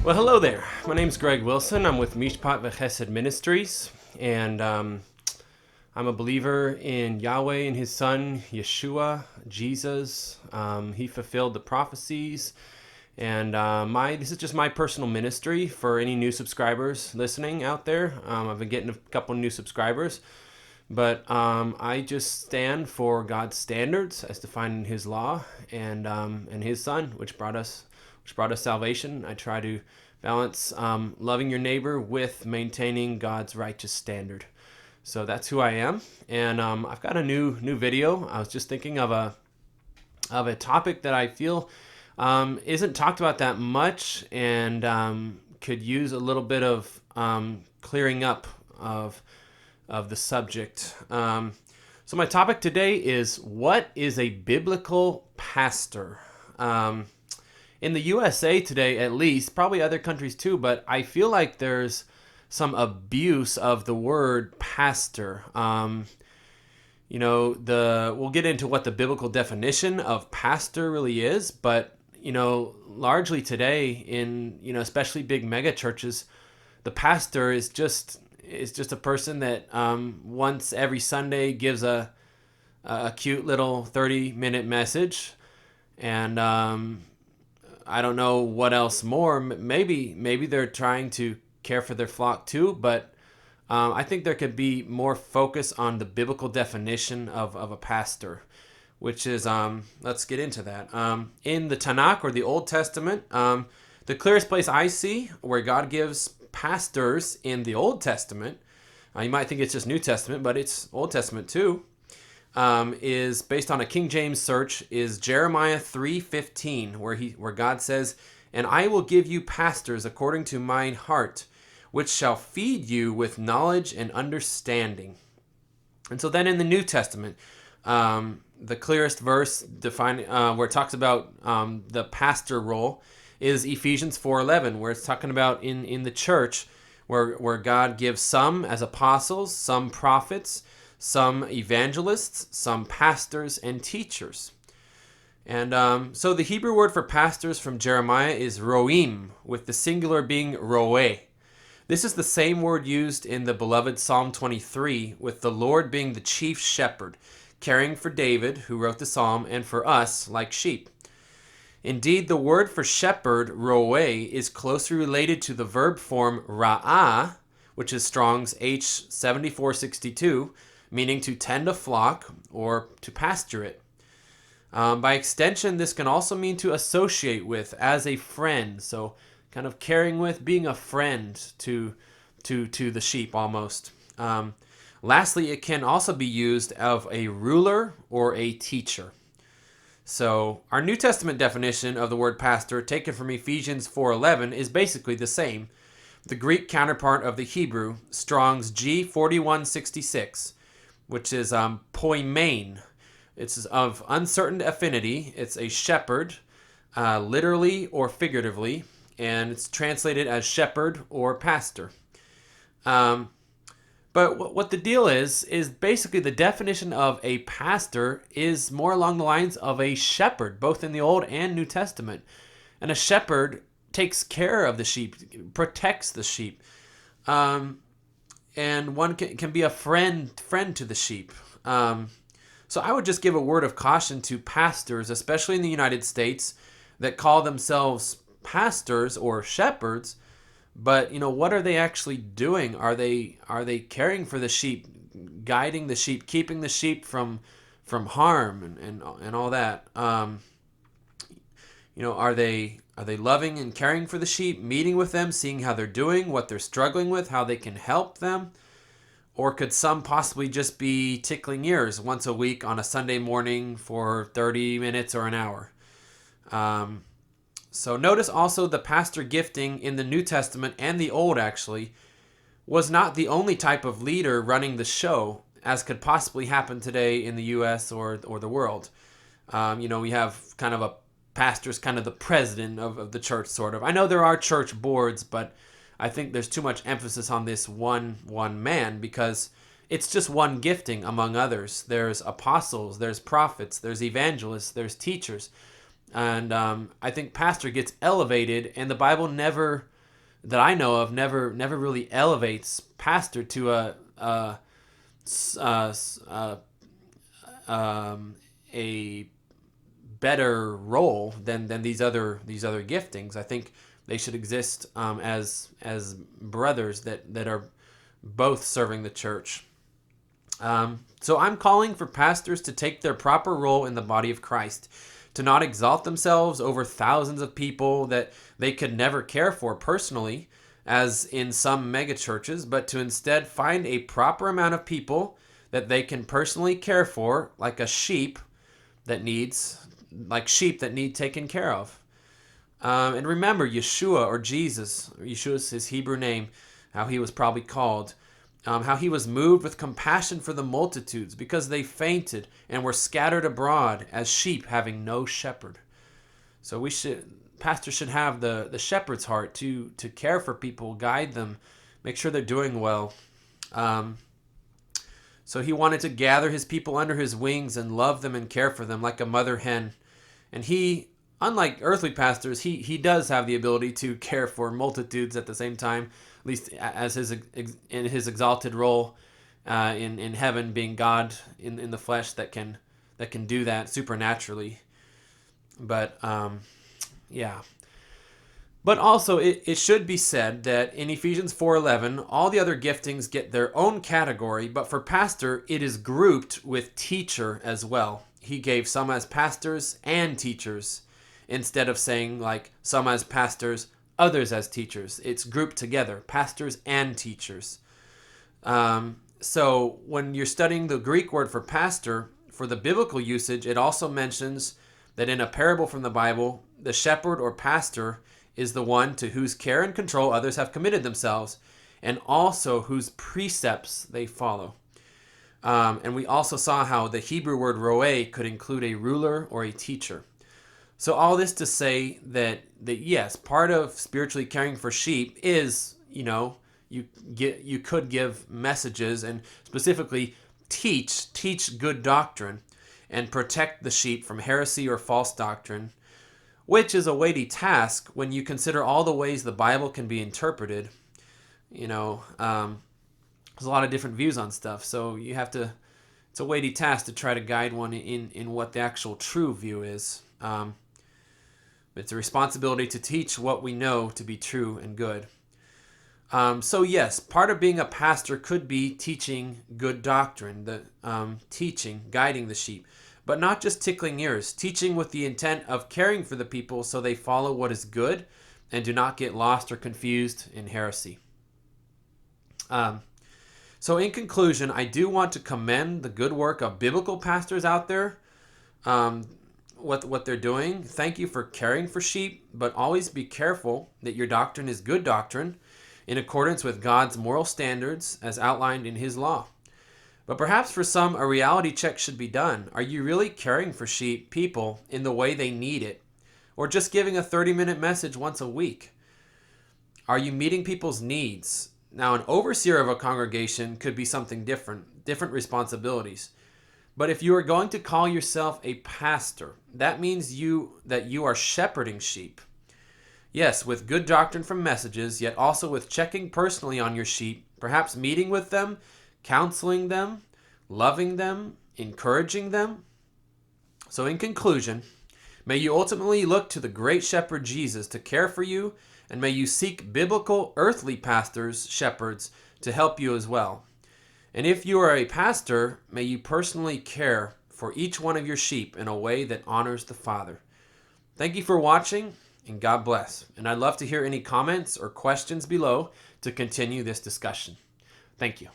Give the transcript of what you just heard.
Well, hello there. My name's Greg Wilson. I'm with Mishpat V'Chesed Ministries, and I'm a believer in Yahweh and His Son, Yeshua, Jesus. He fulfilled the prophecies, and this is just my personal ministry for any new subscribers listening out there. I've been getting a couple new subscribers, but I just stand for God's standards as defined in His law and His Son, which brought us salvation. I try to balance loving your neighbor with maintaining God's righteous standard. So that's who I am, and I've got a new video. I was just thinking of a topic that I feel isn't talked about that much, and could use a little bit of clearing up of the subject. So my topic today is, what is a biblical pastor? In the USA today, at least, probably other countries too, but I feel like there's some abuse of the word pastor. We'll get into what the biblical definition of pastor really is, but largely today in especially big mega churches, the pastor is just a person that once every Sunday gives a cute little 30-minute message, and I don't know what else more. Maybe they're trying to care for their flock too, but I think there could be more focus on the biblical definition of a pastor, which is, let's get into that. In the Tanakh, or the Old Testament, the clearest place I see where God gives pastors in the Old Testament, you might think it's just New Testament, but it's Old Testament too, is based on a King James search, is Jeremiah 3:15, where God says, "And I will give you pastors according to mine heart, which shall feed you with knowledge and understanding." And so then in the New Testament, the clearest verse where it talks about the pastor role is Ephesians 4:11, where it's talking about in the church where God gives some as apostles, some prophets, some evangelists, some pastors and teachers. And so the Hebrew word for pastors from Jeremiah is roim, with the singular being roe. This is the same word used in the beloved Psalm 23, with the Lord being the chief shepherd, caring for David, who wrote the psalm, and for us like sheep. Indeed, the word for shepherd, roe, is closely related to the verb form ra'ah, which is Strong's H7462, meaning to tend a flock or to pasture it. By extension, this can also mean to associate with, as a friend. So kind of caring with, being a friend to the sheep almost. Lastly, it can also be used of a ruler or a teacher. So our New Testament definition of the word pastor, taken from Ephesians 4:11, is basically the same. The Greek counterpart of the Hebrew, Strong's G4166, which is poimen. It's of uncertain affinity. It's a shepherd, literally or figuratively, and it's translated as shepherd or pastor. But what the deal is basically the definition of a pastor is more along the lines of a shepherd, both in the Old and New Testament. And a shepherd takes care of the sheep, protects the sheep. And one can be a friend to the sheep. So I would just give a word of caution to pastors, especially in the United States, that call themselves pastors or shepherds. But what are they actually doing? Are they caring for the sheep, guiding the sheep, keeping the sheep from harm and all that? Are they loving and caring for the sheep, meeting with them, seeing how they're doing, what they're struggling with, how they can help them? Or could some possibly just be tickling ears once a week on a Sunday morning for 30 minutes or an hour? So notice also the pastor gifting in the New Testament and the Old actually was not the only type of leader running the show, as could possibly happen today in the U.S. or the world. We have kind of a pastor's kind of the president of the church, sort of. I know there are church boards, but I think there's too much emphasis on this one man, because it's just one gifting among others. There's apostles, there's prophets, there's evangelists, there's teachers. And I think pastor gets elevated, and the Bible never that I know of never really elevates pastor to uh, a better role than these other giftings. I think they should exist as brothers that are both serving the church. So I'm calling for pastors to take their proper role in the body of Christ, to not exalt themselves over thousands of people that they could never care for personally, as in some megachurches, but to instead find a proper amount of people that they can personally care for, like sheep that need taken care of. And remember, Yeshua, or Jesus, Yeshua is his Hebrew name, how he was probably called, how he was moved with compassion for the multitudes because they fainted and were scattered abroad as sheep having no shepherd. So pastors should have the shepherd's heart to care for people, guide them, make sure they're doing well. So he wanted to gather his people under his wings and love them and care for them like a mother hen. And he, unlike earthly pastors, he does have the ability to care for multitudes at the same time, at least as in his exalted role in heaven, being God in the flesh that can do that supernaturally. But yeah. But also, it should be said that in Ephesians 4:11, all the other giftings get their own category, but for pastor, it is grouped with teacher as well. He gave some as pastors and teachers, instead of saying like some as pastors, others as teachers. It's grouped together, pastors and teachers. So when you're studying the Greek word for pastor, for the biblical usage, it also mentions that in a parable from the Bible, the shepherd or pastor is the one to whose care and control others have committed themselves, and also whose precepts they follow. And we also saw how the Hebrew word roe could include a ruler or a teacher. So all this to say that yes, part of spiritually caring for sheep is, you could give messages and specifically teach good doctrine and protect the sheep from heresy or false doctrine, which is a weighty task when you consider all the ways the Bible can be interpreted. There's a lot of different views on stuff, so it's a weighty task to try to guide one in what the actual true view is. It's a responsibility to teach what we know to be true and good. So yes, part of being a pastor could be teaching good doctrine, guiding the sheep, but not just tickling ears, teaching with the intent of caring for the people so they follow what is good and do not get lost or confused in heresy. So in conclusion, I do want to commend the good work of biblical pastors out there, what they're doing. Thank you for caring for sheep, but always be careful that your doctrine is good doctrine in accordance with God's moral standards as outlined in his law. But perhaps for some, a reality check should be done. Are you really caring for people in the way they need it? Or just giving a 30-minute message once a week? Are you meeting people's needs? Now, an overseer of a congregation could be something different responsibilities. But if you are going to call yourself a pastor, that means that you are shepherding sheep. Yes, with good doctrine from messages, yet also with checking personally on your sheep, perhaps meeting with them, counseling them, loving them, encouraging them. So in conclusion, may you ultimately look to the great shepherd Jesus to care for you, and may you seek biblical earthly pastors, shepherds, to help you as well. And if you are a pastor, may you personally care for each one of your sheep in a way that honors the Father. Thank you for watching, and God bless. And I'd love to hear any comments or questions below to continue this discussion. Thank you.